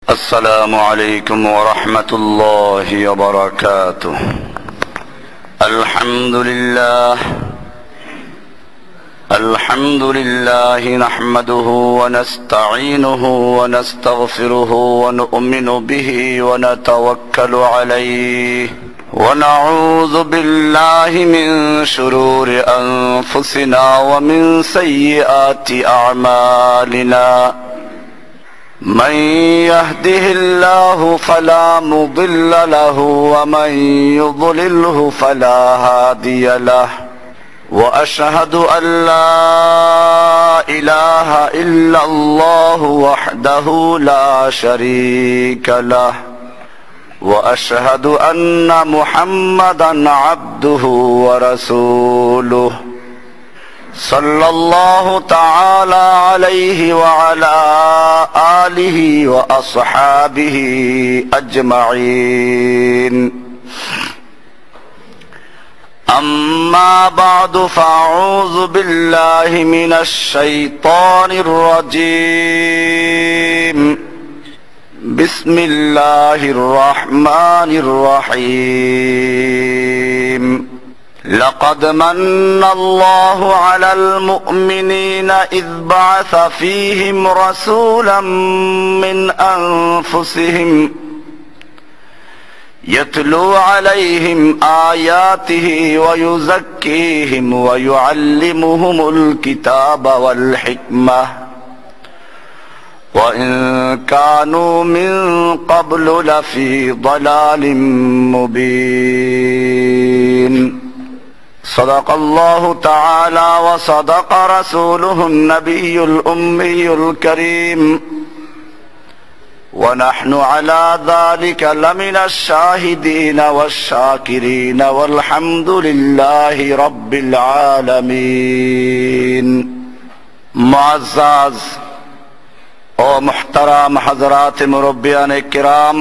السلام عليكم ورحمة الله وبركاته. الحمد لله نحمده ونستعينه ونستغفره ونؤمن به ونتوكل عليه ونعوذ بالله من شرور أنفسنا ومن سيئات أعمالنا. من يهده الله فلا مضل له ومن يضلله فلا هادي له. وأشهد أن لا إله إلا الله وحده لا شريك له. وأشهد أن محمدا عبده ورسوله صلى الله تعالى عليه وعلى آله وأصحابه أجمعين. أما بعد فأعوذ بالله من الشيطان الرجيم. بسم الله الرحمن الرحيم. لقد من الله على المؤمنين إذ بعث فيهم رسولا من أنفسهم يتلو عليهم آياته ويزكيهم ويعلمهم الكتاب والحكمة وإن كانوا من قبل لفي ضلال مبين. صدق الله تعالى وصدق رسوله النبي الأمي الكريم ونحن على ذلك لمن الشاهدين والشاكرين والحمد لله رب العالمين. معزز ও মুহতারাম হযরত মুরব্বিয়ান কিরাম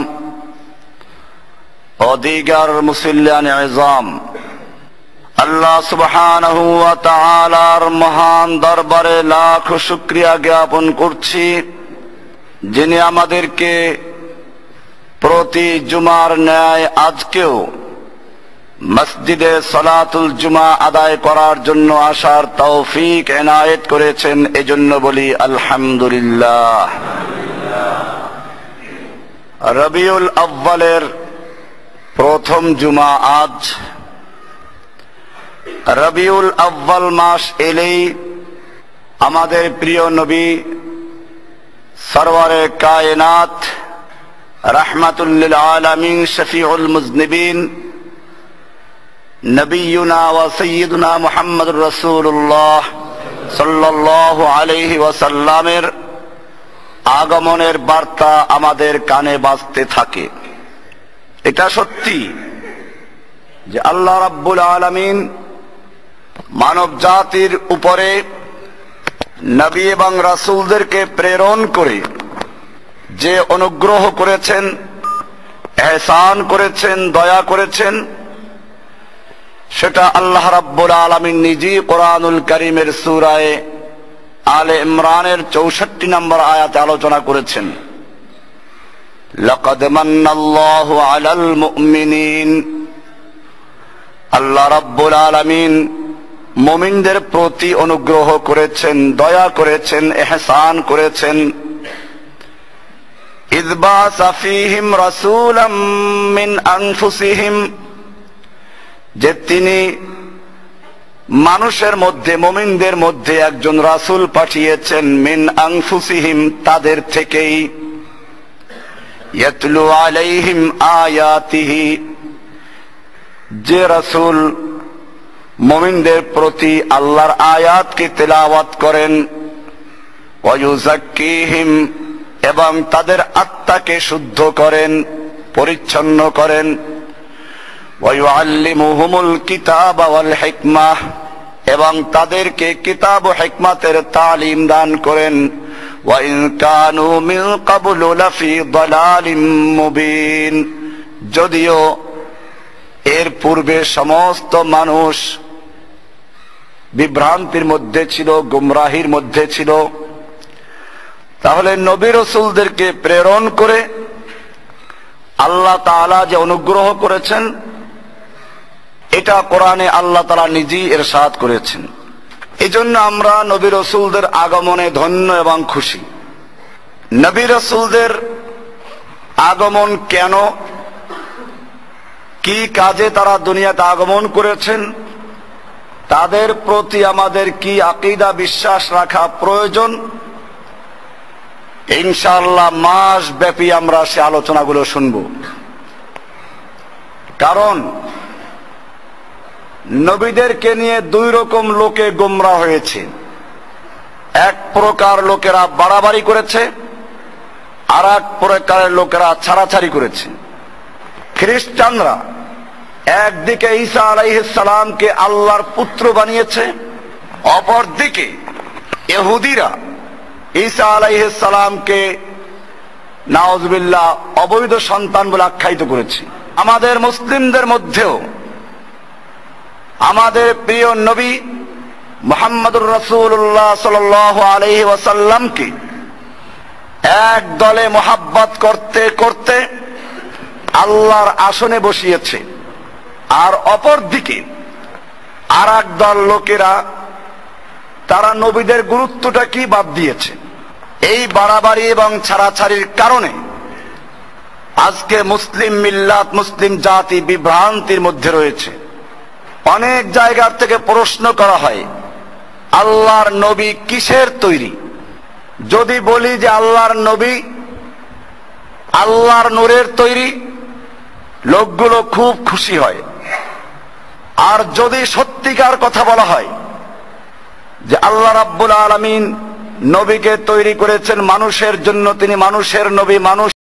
ও দিগার মুসল্লিয়ান ইজাম, আল্লাহ সুবহানাহু ওয়া তাআলার মহান দরবারে লাখ শুকরিয়া জ্ঞাপন করছি, যিনি আমাদেরকে প্রতি জুমার ন্যায় আজকেও মসজিদে সালাতুল জুমা আদায় করার জন্য আসার তৌফিক এনায়েত করেছেন। এজন্য বলি আলহামদুলিল্লাহ। রবিউল আউয়ালের প্রথম জুমা আজ। রবিউল আউয়াল মাস এলেই আমাদের প্রিয় নবী সরওয়ারে কায়নাত রাহমাতুল লিল আলামিন শফিউল মুজনিবিন নবিয়ুনা ওয়া সাইয়্যিদুনা মুহাম্মদুর রাসূলুল্লাহ সাল্লাল্লাহু আলাইহি ওয়াসাল্লামের আগমনের বার্তা আমাদের কানে বাজতে থাকে। এটা সত্যি যে আল্লাহ রাব্বুল আলামিন মানব জাতির উপরে নবী এবং রাসূলদেরকে প্রেরণ করে যে অনুগ্রহ করেছেন, ইহসান করেছেন, দয়া করেছেন, সেটা আল্লাহ রাব্বুল আলামিন নিজেই কোরআনুল কারীমের সূরা আলে ইমরানের ৬৪ নম্বর আয়াতে আলোচনা করেছেন। লাকাদ মান্নাল্লাহু আলাল মুমিনিন। আল্লাহ রাব্বুল আলামিন মুমিনদের প্রতি অনুগ্রহ করেছেন, দয়া করেছেন, ইহসান করেছেন। ইয বা'সা ফীহিম রাসূলাম মিন আনফুসিহিম, যে তিনি মানুষের মধ্যে, মুমিনদের মধ্যে একজন রাসূল পাঠিয়েছেন, মিন আনফুসিহিম, তাদের থেকেই, ইয়াতলু আলাইহিম আয়াতিহি, যে রাসূল মুমিনদের প্রতি আল্লাহর আয়াতকে তেলাওয়াত করেন, ওয়া ইউযাক্কিহিম, এবং তাদের আত্মাকে শুদ্ধ করেন, পরিচ্ছন্ন করেন, ওয়া ইউআল্লিমুহুমুল কিতাবা ওয়াল হিকমাহ, এবং তাদেরকে কিতাব ও হিকমতের তালিম দান করেন। ওয়া ইন কানু মিন ক্বাবলু লাফি দালালিম মুবিন, যদিও এর পূর্বে সমস্ত মানুষ বিভ্রান্তির মধ্যে ছিল, গুমরাহির মধ্যে ছিল, তাহলে নবী রাসূলদেরকে প্রেরণ করে আল্লাহ তাআলা যে অনুগ্রহ করেছেন, এটা কোরআনে আল্লাহ তাআলা নিজেই ইরশাদ করেছেন। এজন্য আমরা নবী রাসূলদের আগমনে ধন্য এবং খুশি। নবী রাসূলদের আগমন কেন, কি কাজে তারা দুনিয়াতে আগমন করেছেন, তাদের প্রতি আমাদের কি আকীদা বিশ্বাস রাখা প্রয়োজন, ইনশাআল্লাহ মাস ব্যাপী আমরা সে আলোচনাগুলো শুনব। কারণ নবীদেরকে নিয়ে দুই রকম লোকে গোমরাহ হয়েছে। এক প্রকার লোকেরা বাড়াবাড়ি করেছে, আর এক প্রকারের লোকেরা ছাড়াছাড়ি করেছে। খ্রিস্টানরা একদিকে ঈসা আলাইহিস সালামকে আল্লাহর পুত্র বানিয়েছে, অপরদিকে ইহুদিরা ঈসা আলাইহিস সালামকে নাউযুবিল্লাহ অবৈধ সন্তান বলে আখ্যায়িত করেছে। আমাদের মুসলিমদের মধ্যেও আমাদের প্রিয় নবী মুহাম্মদুর রাসূলুল্লাহ সাল্লাল্লাহু আলাইহি ওয়াসাল্লামকে এক দলে মোহাব্বত করতে করতে আল্লাহর আসনে বসিয়েছে, আর অপর দিকে আর এক দল লোকেরা তারা নবীদের গুরুত্বটা কি বাদ দিয়েছে। এই বাড়াবাড়ি এবং ছাড়াছাড়ির কারণে আজকে মুসলিম মিল্লাত, মুসলিম জাতি বিভ্রান্তির মধ্যে রয়েছে। অনেক জায়গার থেকে প্রশ্ন করা হয়, আল্লাহর নবী কিসের তৈরি? যদি বলি যে আল্লাহর নবী আল্লাহর নূরের তৈরি, লোকগুলো খুব খুশি হয়। আর যদি সত্যিকার কথা বলা হয় যে আল্লাহ রাব্বুল আলামিন নবীকে তৈরি করেছেন মানুষের জন্য, তিনি মানুষের নবী, মানুষ